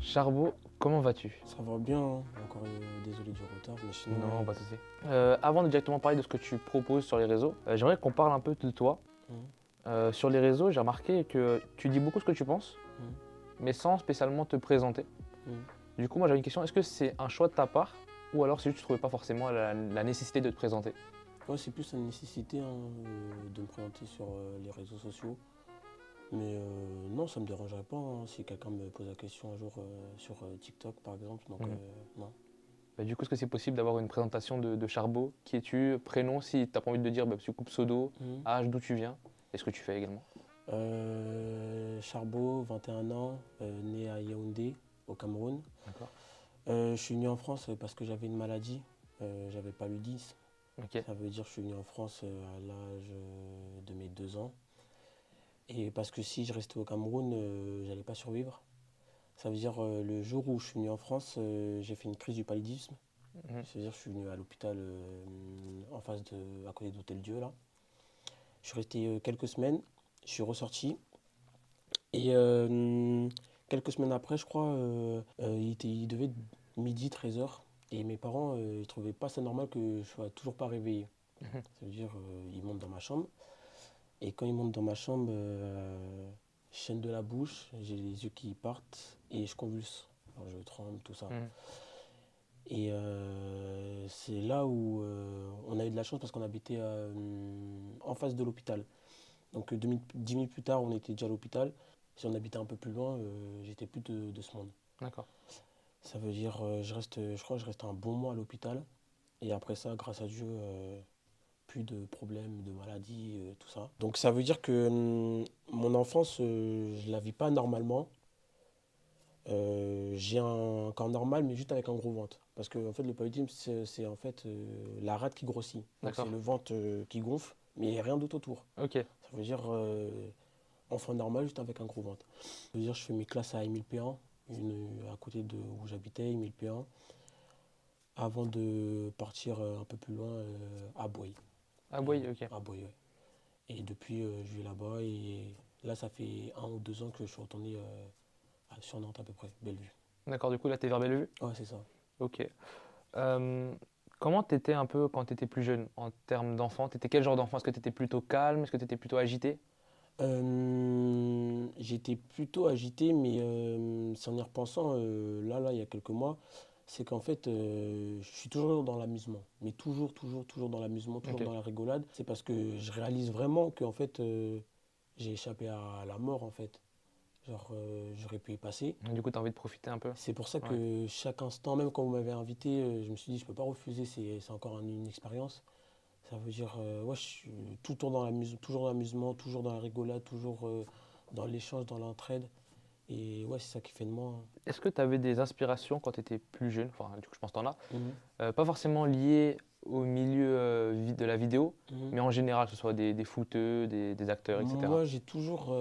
Charbot, comment vas-tu? Ça va bien, hein. Encore désolé du retard, mais sinon. Non, pas de souci. Avant de directement parler de ce que tu proposes sur les réseaux, j'aimerais qu'on parle un peu de toi. Sur les réseaux, j'ai remarqué que tu dis beaucoup ce que tu penses, mais sans spécialement te présenter. Du coup, moi j'avais une question, est-ce que c'est un choix de ta part ou alors c'est juste que tu ne trouvais pas forcément la nécessité de te présenter? Ouais, c'est plus une nécessité, hein, de me présenter sur les réseaux sociaux. Mais non, ça me dérangerait pas, hein, si quelqu'un me pose la question un jour sur TikTok par exemple. Donc non. Bah, du coup, est-ce que c'est possible d'avoir une présentation de Charbot? Qui es-tu? Prénom, si tu n'as pas envie de le dire, bah, pseudo, âge, d'où tu viens, et ce que tu fais également. Charbot, 21 ans, né à Yaoundé, au Cameroun. D'accord. Je suis venu en France parce que j'avais une maladie, j'avais paludisme. Ok. Ça veut dire que je suis venu en France à l'âge de mes 2 ans. Et parce que si je restais au Cameroun, j'allais pas survivre. Ça veut dire le jour où je suis venu en France, j'ai fait une crise du paludisme. C'est-à-dire que je suis venu à l'hôpital en face à côté de l'Hôtel Dieu là. Je suis resté quelques semaines, je suis ressorti. Et quelques semaines après, je crois, il devait être midi, 13 h. Et mes parents, ils trouvaient pas ça normal que je sois toujours pas réveillé. Ça veut dire, ils montent dans ma chambre. Et quand ils montent dans ma chambre, je chaîne de la bouche, j'ai les yeux qui partent et je convulse. Alors, je tremble, tout ça. Et c'est là où on a eu de la chance parce qu'on habitait en face de l'hôpital. Donc 10 minutes plus tard, on était déjà à l'hôpital. Si on habitait un peu plus loin, j'étais plus de ce monde. D'accord. Ça veut dire, je crois que je reste un bon mois à l'hôpital. Et après ça, grâce à Dieu, plus de problèmes, de maladies, tout ça. Donc ça veut dire que mon enfance, je la vis pas normalement. J'ai un corps normal, mais juste avec un gros ventre. Parce que en fait, le paludisme, c'est en fait la rate qui grossit. Donc c'est le ventre qui gonfle, mais il n'y a rien d'autre autour. Ok. Ça veut dire enfant normal, juste avec un gros ventre. Ça veut dire je fais mes classes à Émile Péan, une à côté de où j'habitais, Émile Péan, avant de partir un peu plus loin à Boye. Ah oui, ok. À Boye, ouais. Et depuis, je vis là-bas et là, ça fait 1 ou 2 ans que je suis retourné sur Nantes à peu près, Bellevue. D'accord, du coup là t'es vers Bellevue? Ouais, c'est ça. Ok. Comment t'étais un peu quand t'étais plus jeune en termes d'enfant? T'étais quel genre d'enfant? Est-ce que t'étais plutôt calme? Est-ce que t'étais plutôt agité? J'étais plutôt agité, mais c'est en y repensant, il y a quelques mois, c'est qu'en fait, je suis toujours dans l'amusement. Mais toujours, toujours, toujours dans l'amusement, toujours Ok. dans la rigolade. C'est parce que je réalise vraiment que en fait, j'ai échappé à la mort, en fait. Genre, j'aurais pu y passer. Du coup t'as envie de profiter un peu? C'est pour ça Ouais. que chaque instant, même quand vous m'avez invité, je me suis dit, je peux pas refuser, c'est encore une expérience. Ça veut dire, ouais, je suis tout le temps toujours dans l'amusement, toujours dans la rigolade, toujours dans l'échange, dans l'entraide. Et ouais, c'est ça qui fait de moi. Est-ce que tu avais des inspirations quand tu étais plus jeune? Enfin, du coup, je pense que tu en as. Mhm. Pas forcément liées au milieu de la vidéo, Mhm. mais en général, que ce soit des footeux, des acteurs, etc. Moi, j'ai toujours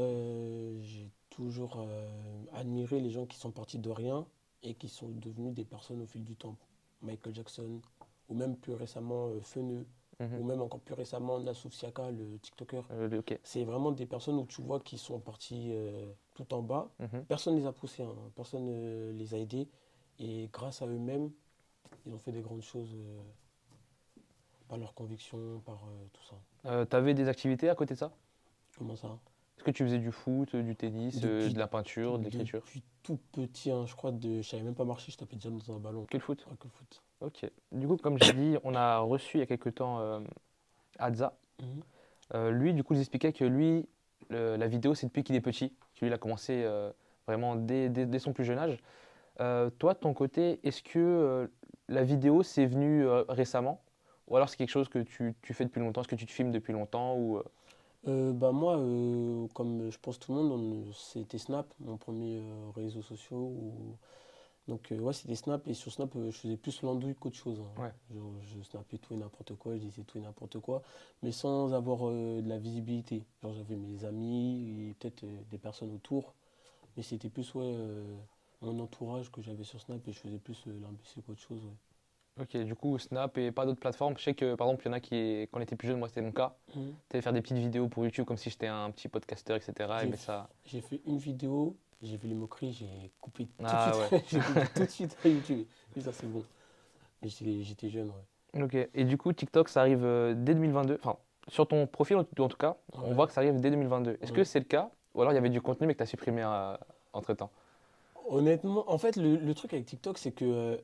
admiré les gens qui sont partis de rien et qui sont devenus des personnes au fil du temps. Michael Jackson, ou même plus récemment Feneux, Mhm. ou même encore plus récemment Nassouf Siaka, le TikToker. Ok. C'est vraiment des personnes où tu vois qu'ils sont partis tout en bas. Mhm. Personne ne les a poussés, hein. Personne ne les a aidés. Et grâce à eux-mêmes, ils ont fait des grandes choses par leur conviction, par tout ça. Tu avais des activités à côté de ça? Comment ça? Est-ce que tu faisais du foot, du tennis, de Depuis, la peinture, de l'écriture? depuis tout petit, hein, je crois, je savais même pas marcher, je tapais déjà dans un ballon. Que le foot? Ouais, que le foot. Ok. Du coup, comme j'ai dit, on a reçu il y a quelques temps Hadza. Mhm. Lui, du coup, il expliquait que lui, la vidéo, c'est depuis qu'il est petit. Qu'il a commencé vraiment dès son plus jeune âge. Toi, de ton côté, est-ce que la vidéo, c'est venu récemment? Ou alors c'est quelque chose que tu fais depuis longtemps? Est-ce que tu te filmes depuis longtemps ou, Bah moi, comme je pense tout le monde, c'était Snap, mon premier réseau social. Donc ouais, c'était Snap et sur Snap, je faisais plus l'andouille qu'autre chose, hein. Ouais. Genre, je snappais tout et n'importe quoi, je disais tout et n'importe quoi, mais sans avoir de la visibilité. Genre j'avais mes amis et peut-être des personnes autour, mais c'était plus ouais, mon entourage que j'avais sur Snap et je faisais plus l'imbécile qu'autre chose. Ouais. Ok, du coup, Snap et pas d'autres plateformes. Je sais que par exemple, il y en a qui, quand on était plus jeune, moi c'était mon cas, Mhm. tu faire des petites vidéos pour YouTube comme si j'étais un petit podcasteur, etc. Et J'ai mais f- ça. j'ai fait une vidéo, j'ai vu les moqueries, j'ai coupé tout de Ah suite. ouais. J'ai coupé tout de suite à YouTube. Et ça, c'est bon. Et j'étais jeune, ouais. Ok. Et du coup, TikTok, ça arrive dès 2022. Enfin, sur ton profil, en tout cas, on Ouais, voit que ça arrive dès 2022. Est-ce que ouais. c'est le cas? Ou alors il y avait du contenu mais que tu as supprimé entre-temps? Honnêtement, en fait, le truc avec TikTok, c'est que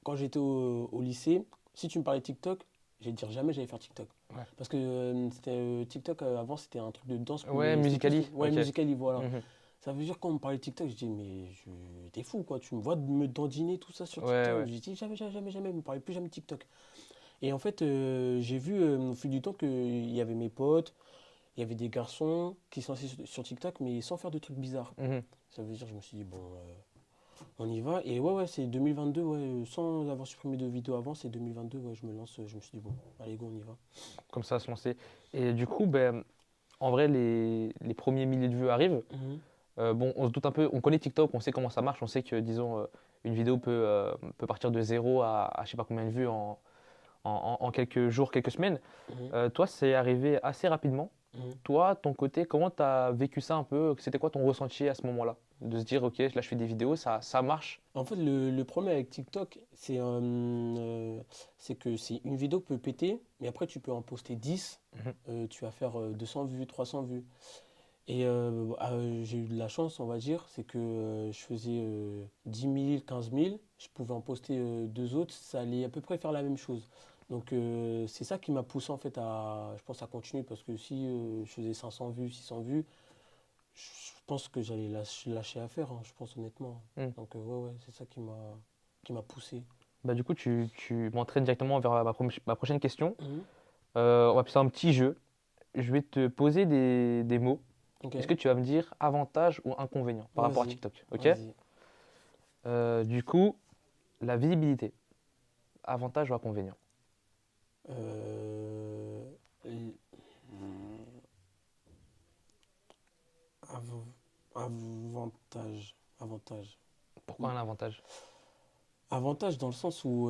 quand j'étais au lycée, si tu me parlais de TikTok, j'allais te dire jamais j'allais faire TikTok. Ouais. Parce que TikTok, avant, c'était un truc de danse, Ouais, mais c'était plus. Musicali. Ouais, Ok. Musical.ly, voilà. Mhm. Ça veut dire quand on me parlait de TikTok, je dis, mais t'es fou, quoi. Tu me vois me dandiner tout ça sur Ouais, TikTok. ouais. Je dis, jamais, jamais, jamais, jamais, ne me parlez plus jamais de TikTok. Et en fait, j'ai vu au fil du temps qu'il y avait mes potes, il y avait des garçons qui sont assis sur TikTok, mais sans faire de trucs bizarres. Mhm. Ça veut dire, je me suis dit, bon, on y va. Et ouais, ouais, c'est 2022, ouais, sans avoir supprimé de vidéos avant, c'est 2022, ouais, je me lance, je me suis dit, bon, allez, go, on y va. Comme ça, se lancer. Et du coup, ben, en vrai, les premiers milliers de vues arrivent. Mhm, Bon, on se doute un peu, on connaît TikTok, on sait comment ça marche, on sait que, disons, une vidéo peut partir de zéro à je sais pas combien de vues en quelques jours, quelques semaines. mhm, Toi, c'est arrivé assez rapidement. mhm. Toi, ton côté, comment tu as vécu ça un peu? C'était quoi ton ressenti à ce moment-là? De se dire, ok, là je fais des vidéos, ça marche. En fait, le problème avec TikTok, c'est que c'est une vidéo peut péter, mais après, tu peux en poster 10, Mhm. tu vas faire 200 vues, 300 vues. Et j'ai eu de la chance, on va dire, c'est que je faisais 10 000, 15 000, je pouvais en poster deux autres, ça allait à peu près faire la même chose. Donc c'est ça qui m'a poussé en fait je pense, à continuer, parce que si je faisais 500 vues, 600 vues, je pense que j'allais lâcher à faire, hein, je pense honnêtement. Mm. Donc ouais, ouais, c'est ça qui m'a poussé. Bah, du coup, tu m'entraînes directement vers ma prochaine question. Mhm. On va faire un petit jeu. Je vais te poser des mots. Ok, Est-ce que tu vas me dire avantage ou inconvénient par rapport à vas-y, TikTok? Ok? vas-y. Du coup, la visibilité, avantage ou inconvénient? Euh, l- hmm, avantage, avantage. Pourquoi un avantage? Avantage dans le sens où,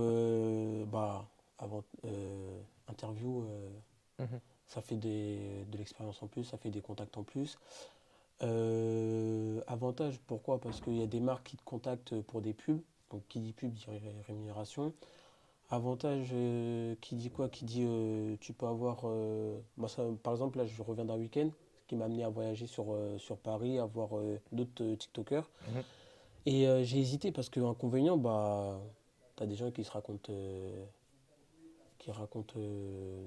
bah, interview, Mhm. ça fait de l'expérience en plus, ça fait des contacts en plus. Avantage, pourquoi? Parce qu'il y a des marques qui te contactent pour des pubs. Donc, qui dit pub dit rémunération. Avantage, qui dit quoi? Qui dit tu peux avoir. Moi, par exemple, là, je reviens d'un week-end, ce qui m'a amené à voyager sur Paris, à voir d'autres TikTokers. Mhm. Et j'ai hésité parce que inconvénient, bah, t'as des gens qui racontent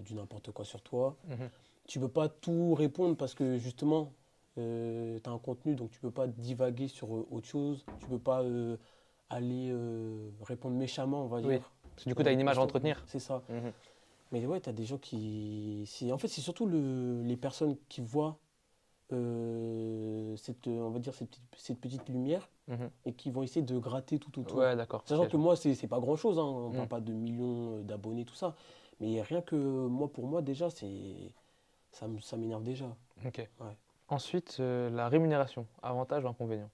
du n'importe quoi sur toi. Mhm. Tu peux pas tout répondre parce que justement, tu as un contenu, donc tu peux pas divaguer sur autre chose. Tu peux pas aller répondre méchamment, on va Oui. dire. Parce que du coup, tu as une image à entretenir. C'est ça. Mhm. Mais ouais, tu as des gens qui. En fait, c'est surtout les personnes qui voient on va dire cette petite lumière Mhm. et qui vont essayer de gratter tout Ouais, autour. d'accord. Sachant Ok, que moi, c'est pas grand-chose, hein, on Mhm. parle pas de millions d'abonnés, tout ça. Mais rien que moi, pour moi, déjà, ça m'énerve déjà. Ok. Ouais. Ensuite, la rémunération, avantage ou inconvénient?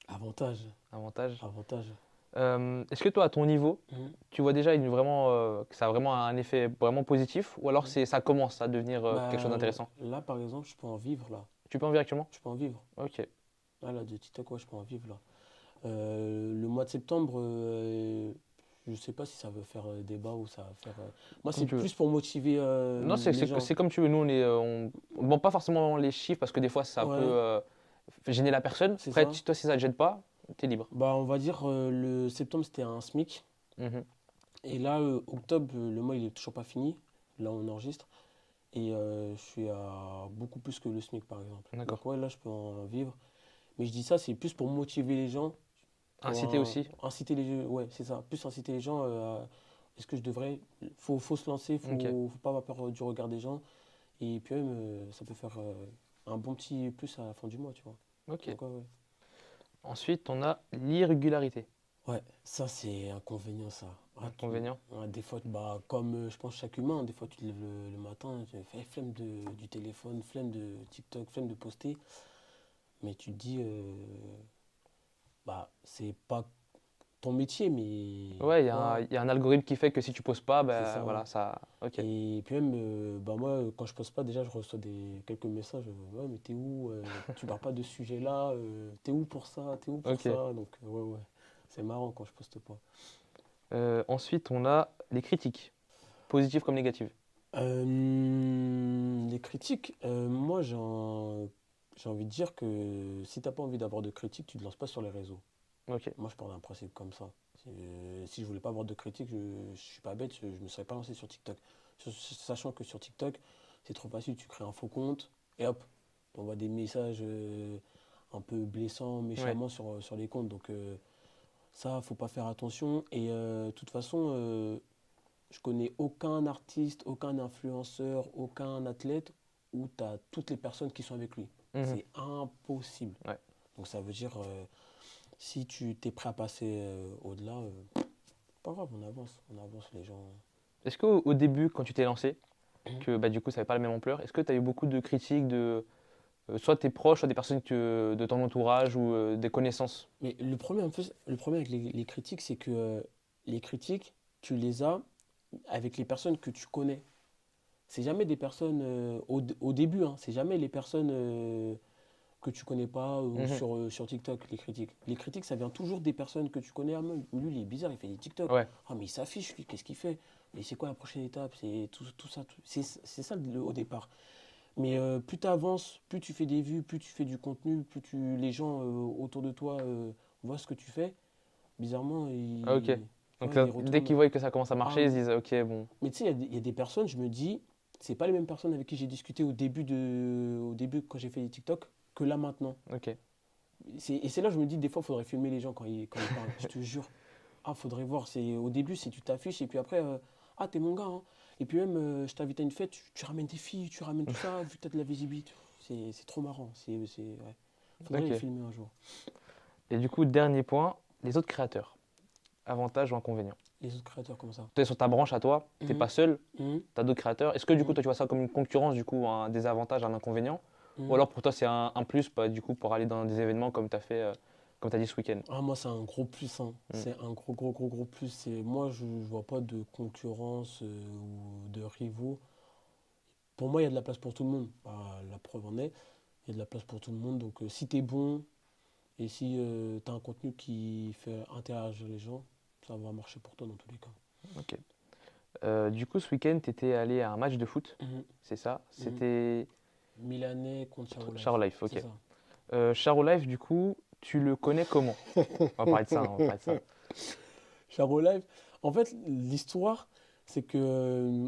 Avantage, Avantage. avantage. Est-ce que toi, à ton niveau, Mhm. tu vois déjà que ça a vraiment un effet vraiment positif ou alors Mhm. ça commence à devenir quelque chose Bah, d'intéressant? là, par exemple, je peux en vivre, là. Tu peux en vivre actuellement? Je peux en vivre. Ok. Ah, là, de TikTok, ouais, je peux en vivre, là. Le mois de septembre, je sais pas si ça veut faire débat ou ça va faire. Moi, Comme c'est tu veux. plus pour motiver Non, c'est les c'est- gens. c'est comme tu veux. Nous, on demande pas forcément les chiffres parce que des fois, ça peut Ouais, gêner la personne. c'est Après, ça. toi, si ça ne te gêne pas, tu es libre. Bah, on va dire le septembre, c'était un SMIC. Mhm. Et là, octobre, le mois, il est toujours pas fini. Là, on enregistre. Et je suis à beaucoup plus que le SMIC, par exemple. D'accord. Donc, ouais, là, je peux en vivre. Mais je dis ça, c'est plus pour motiver les gens, pour Inciter aussi. inciter les gens. Ouais, c'est ça. Plus inciter les gens est-ce que je devrais. Faut se lancer, Ok. faut pas avoir peur du regard des gens. Et puis même, ça peut faire un bon petit plus à la fin du mois, tu vois. Ok. Donc, ouais, ouais. Ensuite, on a l'irrégularité. Ouais, ça c'est inconvénient ça. Ah, Inconvénient. ouais, des fois, bah, comme je pense chaque humain, des fois tu te lèves le matin, tu fais flemme du téléphone, flemme de TikTok, flemme de poster, mais tu te dis, bah, c'est pas ton métier, mais Ouais, toi, il y a un algorithme qui fait que si tu poses pas, c'est ben ça. voilà, ça. Ok. Et puis même, bah moi, quand je poste pas, déjà, je reçois quelques messages. Ouais, mais t'es où? Tu parles pas de ce sujet-là. T'es où pour ça? T'es où pour Ok. ça? Donc, ouais, ouais. C'est marrant quand je poste pas. Ensuite, on a les critiques, positives comme négatives. Les critiques, moi, j'ai envie de dire que si t'as pas envie d'avoir de critiques, tu te lances pas sur les réseaux. Ok. Moi, je pars d'un principe comme ça. Si je voulais pas avoir de critiques, je suis pas bête, je me serais pas lancé sur TikTok. Sachant que sur TikTok, c'est trop facile, tu crées un faux compte et hop, on voit des messages un peu blessants, Ouais. méchamment sur les comptes. Donc ça, faut pas faire attention. Et de toute façon, je connais aucun artiste, aucun influenceur, aucun athlète où tu as toutes les personnes qui sont avec lui. Mhm. C'est impossible. Ouais. Donc ça veut dire, si tu t'es prêt à passer au-delà, pas grave, on avance les gens. Est-ce qu'au au début, quand tu t'es lancé, que bah, du coup, ça n'avait pas la même ampleur, est-ce que tu as eu beaucoup de critiques de soit tes proches, soit des personnes de ton entourage ou des connaissances? Mais le problème avec les critiques, c'est que les critiques, tu les as avec les personnes que tu connais. C'est jamais des personnes, au début, hein, c'est jamais les personnes que tu connais pas ou Mhm. sur TikTok, les critiques. Les critiques, ça vient toujours des personnes que tu connais. Ah, lui, il est bizarre, il fait des TikTok. Ouais. Ah, mais il s'affiche, lui, qu'est-ce qu'il fait? Et c'est quoi la prochaine étape? C'est tout ça. C'est ça au départ. Mais plus tu avances, plus tu fais des vues, plus tu fais du contenu, les gens autour de toi voient ce que tu fais. Bizarrement, Ah, ok. Donc ouais, ils dès retournent. qu'ils voient que ça commence à Ah, marcher, ils se disent ok, bon. mais tu sais, il y a des personnes, je me dis, c'est pas les mêmes personnes avec qui j'ai discuté au début quand j'ai fait des TikTok que là maintenant. Ok. Et c'est là que je me dis, des fois, il faudrait filmer les gens quand ils parlent. Je te jure. Ah, faudrait voir. Au début, c'est tu t'affiches et puis après, ah, t'es mon gars, hein. Et puis même, je t'invite à une fête, tu ramènes des filles, tu ramènes tout ça, vu que t'as de la visibilité. C'est trop marrant. Ouais. Faudrait les Ok. filmer un jour. Et du coup, dernier point, les autres créateurs. Avantages ou inconvénients? Les autres créateurs comme ça. Tu es sur ta branche à toi, t'es Mhm, pas seul, mhm, tu as d'autres créateurs. Est-ce que du coup, mhm, toi, tu vois ça comme une concurrence, du coup, un désavantage, un inconvénient? Ou mhm. alors pour toi, c'est un plus, bah, du coup, pour aller dans des événements comme tu as fait, comme tu as dit ce week-end? Ah, moi, c'est un gros plus, hein. Mm. C'est un gros, gros, gros, gros plus. Moi, je vois pas de concurrence ou de rivaux. Pour moi, il y a de la place pour tout le monde. Bah, la preuve en est, il y a de la place pour tout le monde. Donc, si tu es bon et si tu as un contenu qui fait interagir les gens, ça va marcher pour toi dans tous les cas. Ok. Du coup, ce week-end, tu étais allé à un match de foot, Mhm, c'est ça? mhm. C'était Milanais contre Charo Life. Charo Life, C'est ok. ça. Charo Life, du coup, tu le connais comment? On va parler de ça, hein, on va parler de ça. Charo Life. En fait, l'histoire, c'est que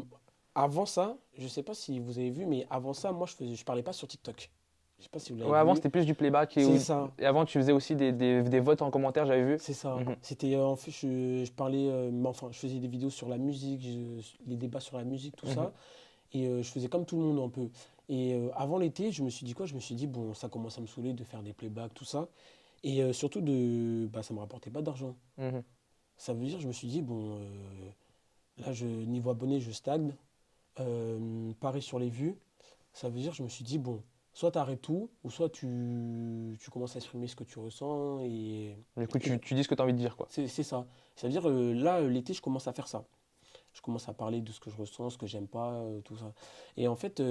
avant ça, je sais pas si vous avez vu, mais avant ça, moi, je parlais pas sur TikTok. Je sais pas si vous l'avez Ouais, avant, vu. c'était plus du playback C'est ça. et avant, tu faisais aussi des votes en commentaire, j'avais vu. C'est ça. Mhm. C'était en fait, je parlais, mais enfin, je faisais des vidéos sur la musique, les débats sur la musique, tout Mhm. ça. Et je faisais comme tout le monde un peu. Et avant l'été, je me suis dit quoi? Je me suis dit, bon, ça commence à me saouler de faire des playbacks, tout ça. Et surtout, bah, ça me rapportait pas d'argent. Mhm. Ça veut dire, je me suis dit, bon, là, niveau abonné, je stagne. Pareil sur les vues. Ça veut dire, je me suis dit, bon, soit tu arrêtes tout, ou soit tu commences à exprimer ce que tu ressens. Du coup, Et tu dis ce que tu as envie de dire, quoi. c'est ça. Ça veut dire, là, l'été, je commence à faire ça. Je commence à parler de ce que je ressens, ce que j'aime pas, tout ça. Et en fait,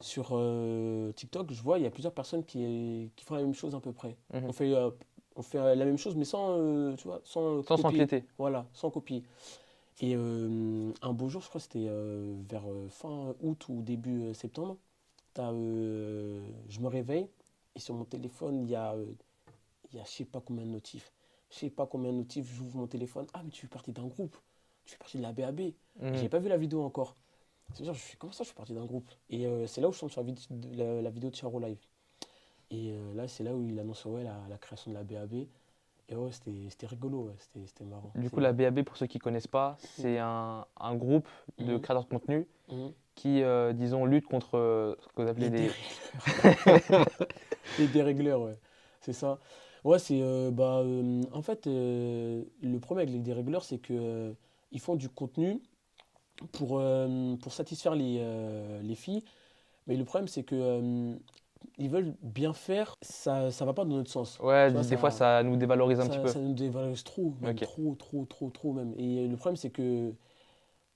sur TikTok, je vois, il y a plusieurs personnes qui font la même chose à peu près. Mhm. On fait la même chose, mais sans, tu vois, sans Sans copier. s'empiéter. Voilà, sans copier. Et un beau jour, je crois que c'était vers fin août ou début septembre, je me réveille et sur mon téléphone, il y a je sais pas combien de notifs. Je sais pas combien de notifs, j'ouvre mon téléphone. Ah, mais tu fais partie d'un groupe. Tu fais partie de la BAB. Et Mhm. j'ai pas vu la vidéo encore. C'est-à-dire, je fais comment ça, je fais partie d'un groupe. Et c'est là où je tombe sur la vidéo de Charo Live. Et là, c'est là où il annonce ouais, la création de la BAB. Et ouais, c'était rigolo, ouais, c'était marrant. Du coup, la BAB, pour ceux qui ne connaissent pas, c'est un groupe de Mhm, créateurs de contenu mhm. qui, disons, lutte contre ce que vous appelez Les des. Les dérégleurs, ouais. C'est ça. Ouais, en fait, le problème avec les dérégleurs, c'est que ils font du contenu pour satisfaire les filles. Mais le problème, c'est que ils veulent bien faire, ça ne va pas dans notre sens. Ouais, Tu vois, des fois, ça nous dévalorise un petit peu. ça nous dévalorise trop, même Ok. trop même. Et le problème, c'est que,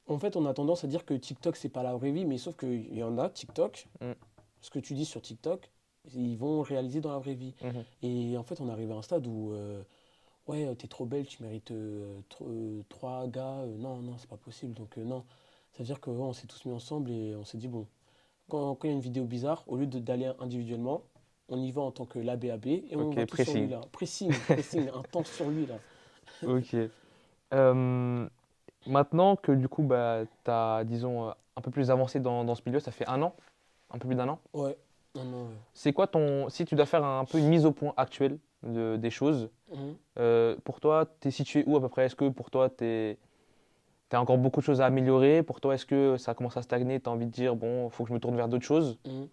en fait, on a tendance à dire que TikTok, c'est pas la vraie vie, mais sauf qu'il y en a, TikTok, Mm, ce que tu dis sur TikTok, ils vont réaliser dans la vraie vie. mhm. Et en fait, on arrive à un stade où, ouais, t'es trop belle, tu mérites trois gars. Non, non, c'est pas possible. Donc, non. Ça veut dire qu'on s'est tous mis ensemble et on s'est dit, bon, quand il y a une vidéo bizarre, au lieu d'aller individuellement, on y va en tant que l'ABAB et on Ok, va tous sur lui pressing. là. Pressing, intense sur lui là. Ok. Euh, Maintenant que du coup, bah, tu as, disons, un peu plus avancé dans ce milieu, ça fait un an, un peu plus d'un an. Ouais, non, non, ouais. C'est quoi ton. Si tu dois faire un peu une mise au point actuelle des choses, Mhm. pour toi, tu es situé où à peu près? Est-ce que pour toi, tu as encore beaucoup de choses à améliorer? Pour toi, est-ce que ça commence à stagner? Tu as envie de dire, bon, il faut que je me tourne vers d'autres choses? Mhm.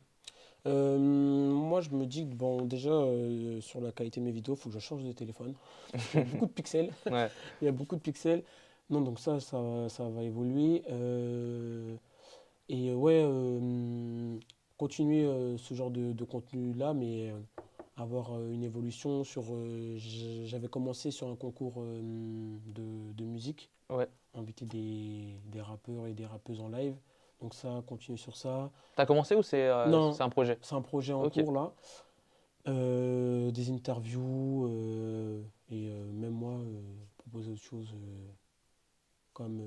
Moi, je me dis que, bon, déjà, sur la qualité de mes vidéos, il faut que je change de téléphone. Parce qu'il y a beaucoup de pixels. Ouais. Il y a beaucoup de pixels. Non, donc ça va évoluer. Et ouais, continuer ce genre de contenu-là, mais avoir une évolution sur... j'avais commencé sur un concours de musique, Ouais. inviter des rappeurs et des rappeuses en live. Donc ça, continuer sur ça. T'as commencé ou Non, c'est un projet? c'est un projet en Ok. cours là. Des interviews et même moi, proposer autre chose comme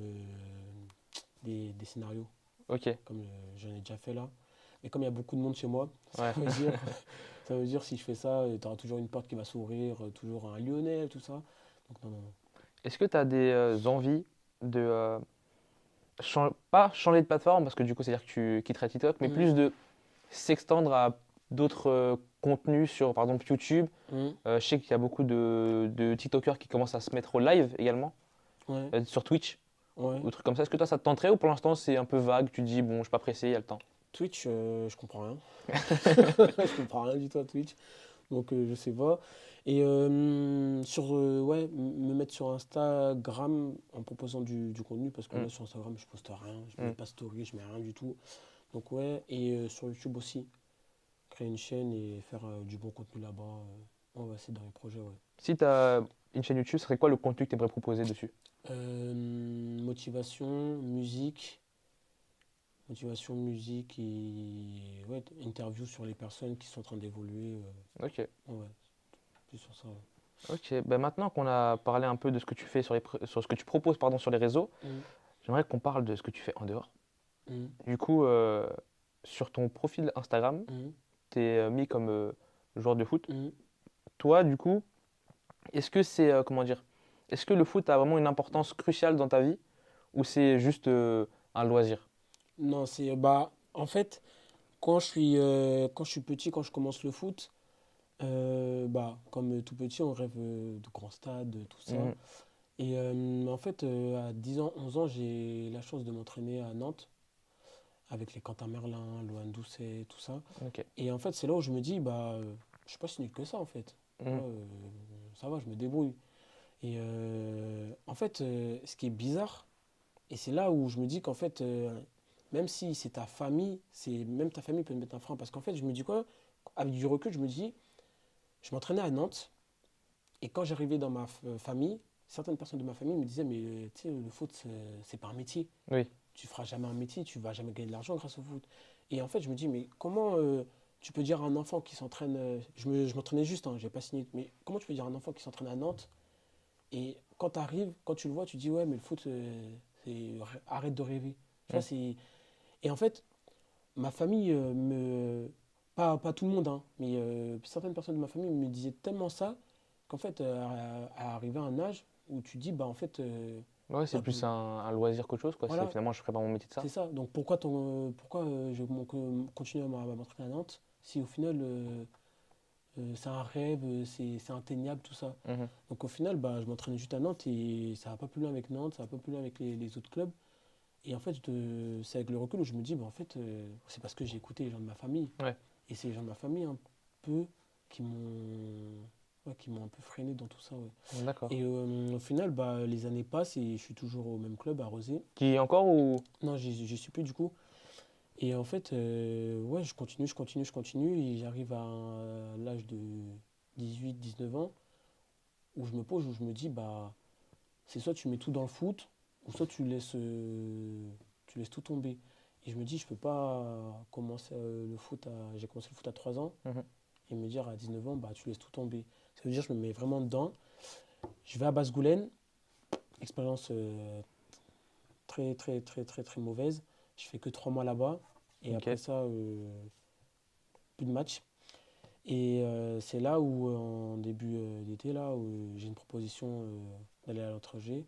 des scénarios, Ok. comme j'en ai déjà fait là. Mais comme il y a beaucoup de monde chez moi, Ouais. ça veut dire si je fais ça, tu auras toujours une porte qui va s'ouvrir, toujours un Lyonnais, tout ça. Donc non, non, non. Est-ce que tu as des envies de pas changer de plateforme parce que du coup c'est-à-dire que tu quitterais TikTok, mais Mhm, plus de s'extendre à d'autres contenus sur par exemple YouTube. mhm, Je sais qu'il y a beaucoup de TikTokers qui commencent à se mettre au live également, ouais, sur Twitch ouais. ou trucs comme ça. Est-ce que toi ça te tenterait ou pour l'instant c'est un peu vague? Tu te dis bon, je suis pas pressé, il y a le temps. Twitch, je comprends rien. Je comprends rien du tout à Twitch. Donc je sais pas. Et ouais, me mettre sur Instagram en proposant du contenu, parce que Mm, là sur Instagram je poste rien, je mets mm. pas story, je mets rien du tout. Donc ouais, et sur YouTube aussi, créer une chaîne et faire du bon contenu là-bas. Ouais, c'est dans les projets, ouais. Si tu as une chaîne YouTube, ce serait quoi le contenu que tu aimerais proposer dessus? Motivation, musique et ouais, interview sur les personnes qui sont en train d'évoluer. Ok. Ouais, plus sur ça. Ouais. Ok. Ben maintenant qu'on a parlé un peu de ce que tu fais sur ce que tu proposes pardon, sur les réseaux, Mhm, j'aimerais qu'on parle de ce que tu fais en dehors. mhm, Du coup, sur ton profil Instagram, mhm, tu es mis comme joueur de foot. mhm. Toi, du coup, est-ce que c'est, comment dire, est-ce que le foot a vraiment une importance cruciale dans ta vie ou c'est juste un loisir? Non, en fait, quand je suis petit, quand je commence le foot, comme tout petit, on rêve de grands stades, tout ça. Mhm. Et en fait, à 10 ans, 11 ans, j'ai la chance de m'entraîner à Nantes avec les Quentin Merlin, Lohan Doucet, tout ça. Ok. Et en fait, c'est là où je me dis, je suis pas si nul que ça, en fait. Tu Mhm. vois, ça va, je me débrouille. Et en fait, ce qui est bizarre, et c'est là où je me dis qu'en fait, même si c'est ta famille, même ta famille peut te mettre un frein. Parce qu'en fait, je me dis quoi? Avec du recul, je me dis, je m'entraînais à Nantes, et quand j'arrivais dans ma famille, certaines personnes de ma famille me disaient, mais tu sais, le foot, c'est pas un métier. Oui. Tu feras jamais un métier, tu vas jamais gagner de l'argent grâce au foot. Et en fait, je me dis, mais comment tu peux dire à un enfant qui s'entraîne, je m'entraînais juste, hein, j'ai pas signé, mais comment tu peux dire à un enfant qui s'entraîne à Nantes, et quand tu arrives, quand tu le vois, tu dis, ouais, mais le foot, arrête de rêver. Tu vois, Mhm. Et en fait, ma famille pas tout le monde, hein, mais certaines personnes de ma famille me disaient tellement ça qu'en fait, à arriver à un âge où tu dis, bah en fait, Ouais, c'est bah, plus un loisir qu'autre chose, quoi. C'est voilà, finalement, je ferais pas mon métier de ça. c'est ça. Donc pourquoi je continue à m'entraîner à Nantes si au final c'est un rêve, c'est atteignable, tout ça. Mhm. Donc au final, bah, je m'entraînais juste à Nantes et ça va pas plus loin avec Nantes, ça va pas plus loin avec les autres clubs. Et en fait, c'est avec le recul où je me dis, bah, en fait, c'est parce que j'ai écouté les gens de ma famille. Ouais. Et c'est les gens de ma famille un peu qui m'ont qui m'ont un peu freiné dans tout ça. Ouais. D'accord. Et au final, bah, les années passent et je suis toujours au même club à Rosé. Qui encore ou. Non, j'y suis plus du coup. Et en fait, ouais, je continue. Et j'arrive à l'âge de 18, 19 ans, où je me pose, où je me dis, bah, c'est soit tu mets tout dans le foot, ou soit tu laisses tout tomber. Et je me dis, je peux pas commencer le foot j'ai commencé le foot à 3 ans, Mhm. et me dire à 19 ans, bah, tu laisses tout tomber. Ça veut dire, je me mets vraiment dedans. Je vais à Basse-Goulaine, expérience très, très, très, très, très mauvaise. Je fais que 3 mois là-bas, et Ok, après ça, plus de match. Et c'est là où, en début d'été, là, où j'ai une proposition d'aller à l'étranger.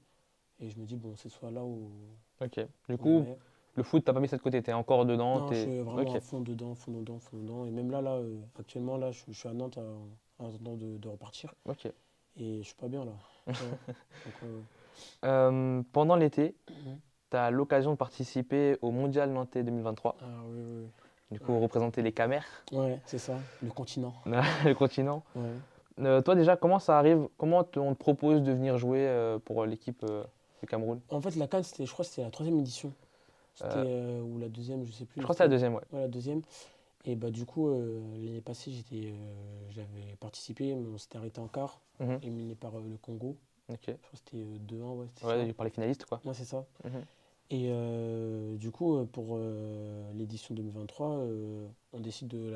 Et je me dis, bon, c'est soit là ok. Du où je coup, vais. le foot, t'as pas mis ça de côté, t'es encore dedans, Non, je t'es... suis vraiment Ok, à fond dedans, fond dedans, fond dedans. Et même là, actuellement, là, je suis à Nantes en attendant de repartir. ok. Et je suis pas bien là. Ouais. Donc, Pendant l'été, mhm. t'as l'occasion de participer au Mondial Nantais 2023. Ah oui, oui, Du oui. coup, représenter les Camers, Ouais, c'est ça, le continent. le continent. Ouais. Toi déjà, comment ça arrive? On te propose de venir jouer pour l'équipe du Cameroun? En fait, la CAN, je crois que c'était la troisième édition. Euh, C'était, ou la deuxième, je sais plus, je mais crois que c'est la c'était deuxième, ouais. ouais, la deuxième. Et bah, du coup, l'année passée, j'avais participé, mais on s'était arrêté en quart, Mhm. éliminé par le Congo. Ok. Je crois que c'était 2-1, ouais, c'était ça. Ouais, par les finalistes, quoi. Ouais, c'est ça. Mhm. Et du coup, pour l'édition 2023, on décide de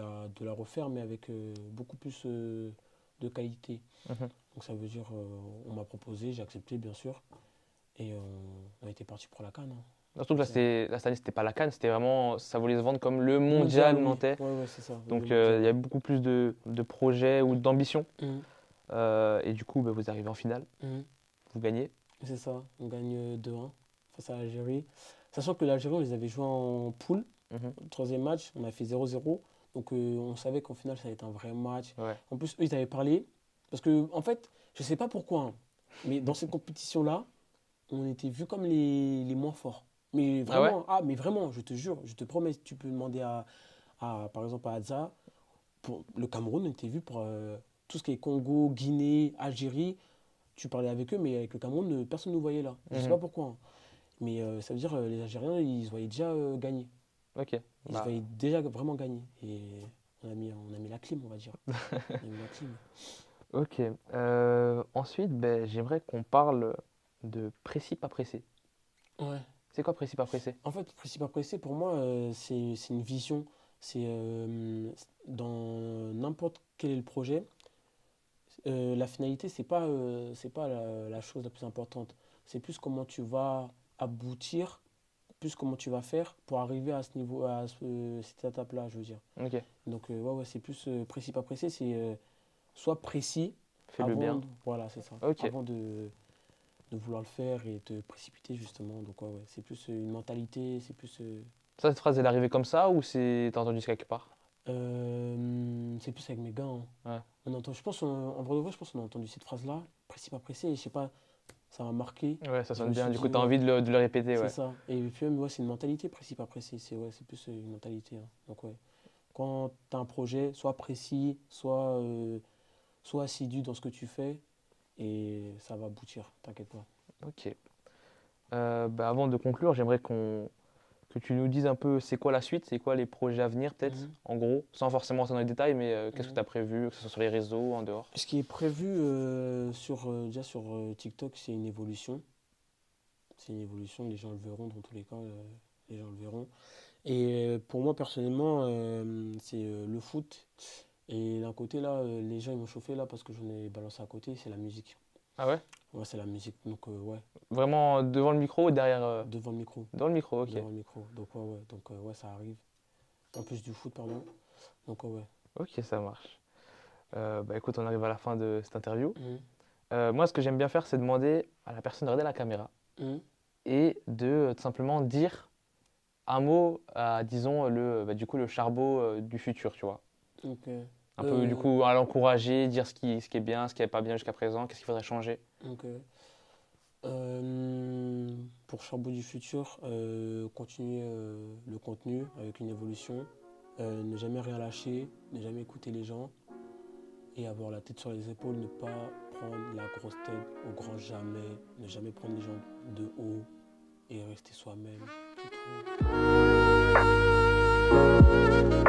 la refaire, mais avec beaucoup plus de qualité. Mhm. Donc ça veut dire, on m'a proposé, j'ai accepté, bien sûr, et on était parti pour la CAN, hein. Surtout que là, Ça- cette année, c'était pas la CAN, c'était vraiment, ça voulait se vendre comme le Mondial, Mondial oui. nantais. Ouais, ouais, c'est ça, le Donc mondial, il y a ouais. beaucoup plus de projets ou d'ambition. Mhm, Et du coup, bah, vous arrivez en finale, mhm. vous gagnez. C'est ça, on gagne 2-1 face à l'Algérie. Sachant que l'Algérie, on les avait joués en poule. Mhm. Le troisième match, on a fait 0-0. Donc on savait qu'en finale, ça allait être un vrai match. Ouais. En plus, eux, ils avaient parlé. Parce que, en fait, je sais pas pourquoi, hein, mais dans cette compétition-là, on était vus comme les moins forts. Mais Ah ouais? vraiment, mais vraiment, je te jure, je te promets, tu peux demander par exemple, à Hadza. Pour le Cameroun, on était vu pour tout ce qui est Congo, Guinée, Algérie. Tu parlais avec eux, mais avec le Cameroun, personne ne nous voyait là. Je sais Mhm. pas pourquoi, hein. Mais ça veut dire les Algériens, ils se voyaient déjà gagner. Ok. Ils se Bah, voyaient déjà vraiment gagner. Et on a mis la clim, on va dire. On a mis la clim. ok. Ensuite, ben, j'aimerais qu'on parle de précis pas pressé. Ouais. C'est quoi précis pas pressé? En fait, Principal Pressé, pour moi, c'est une vision. C'est dans n'importe quel est le projet, la finalité, c'est pas la chose la plus importante. C'est plus comment tu vas aboutir, plus comment tu vas faire pour arriver à ce niveau, cette étape-là, je veux dire. Ok. Donc, ouais, ouais, c'est plus précis, pas pressé. C'est soit précis Fais-le bien. voilà, c'est ça. Ok. Avant de vouloir le faire et te précipiter, justement. Donc, ouais, ouais, c'est plus une mentalité, c'est plus. Ça, cette phrase, elle est arrivée comme ça ou t'as entendu ça quelque part? C'est plus avec mes gars, hein. Ouais. On entend, je pense, en vrai de vrai, je pense qu'on a entendu cette phrase-là, précis, pas pressé, et je sais pas, ça m'a marqué. Ouais, ça Je sonne me bien. suis Du coup, dit, t'as ouais, envie de le répéter, c'est ouais. ça. Et puis même, ouais, c'est une mentalité, précis, pas pressé. C'est ouais, c'est plus une mentalité, hein. Donc, ouais. Quand tu as un projet, sois précis, sois assidu dans ce que tu fais, et ça va aboutir, t'inquiète pas. Ok. Bah, avant de conclure, que tu nous dises un peu c'est quoi la suite, c'est quoi les projets à venir, peut-être, Mhm, en gros, sans forcément entrer dans les détails, mais qu'est-ce que tu mhm. as prévu, que ce soit sur les réseaux, en dehors? Ce qui est prévu déjà sur TikTok, c'est une évolution. C'est une évolution, les gens le verront dans tous les cas, les gens le verront. Et pour moi, personnellement, c'est le foot. Et d'un côté, là, les gens ils m'ont chauffé là parce que j'en ai balancé à côté, c'est la musique. Ah ouais? Ouais, c'est la musique. Donc, ouais, Vraiment devant le micro ou derrière devant le micro. devant le micro, ok. Devant le micro. Donc, ouais, ouais. Donc, ouais, ça arrive. En plus du foot, pardon. Donc, ouais. Ok, ça marche. Bah écoute, on arrive à la fin de cette interview. Mhm. Moi, ce que j'aime bien faire, c'est demander à la personne de regarder la caméra Mhm. et de tout simplement dire un mot à, disons, bah, du coup, le charbot du futur, tu vois. Ok. Un peu, du Euh, coup, à l'encourager, dire ce qui est bien, ce qui n'est pas bien jusqu'à présent, qu'est-ce qu'il faudrait changer. ok. Pour Charbot du futur, continuer le contenu avec une évolution. Ne jamais rien lâcher, ne jamais écouter les gens et avoir la tête sur les épaules, ne pas prendre la grosse tête au grand jamais, ne jamais prendre les gens de haut et rester soi-même. C'est tout. Thank you.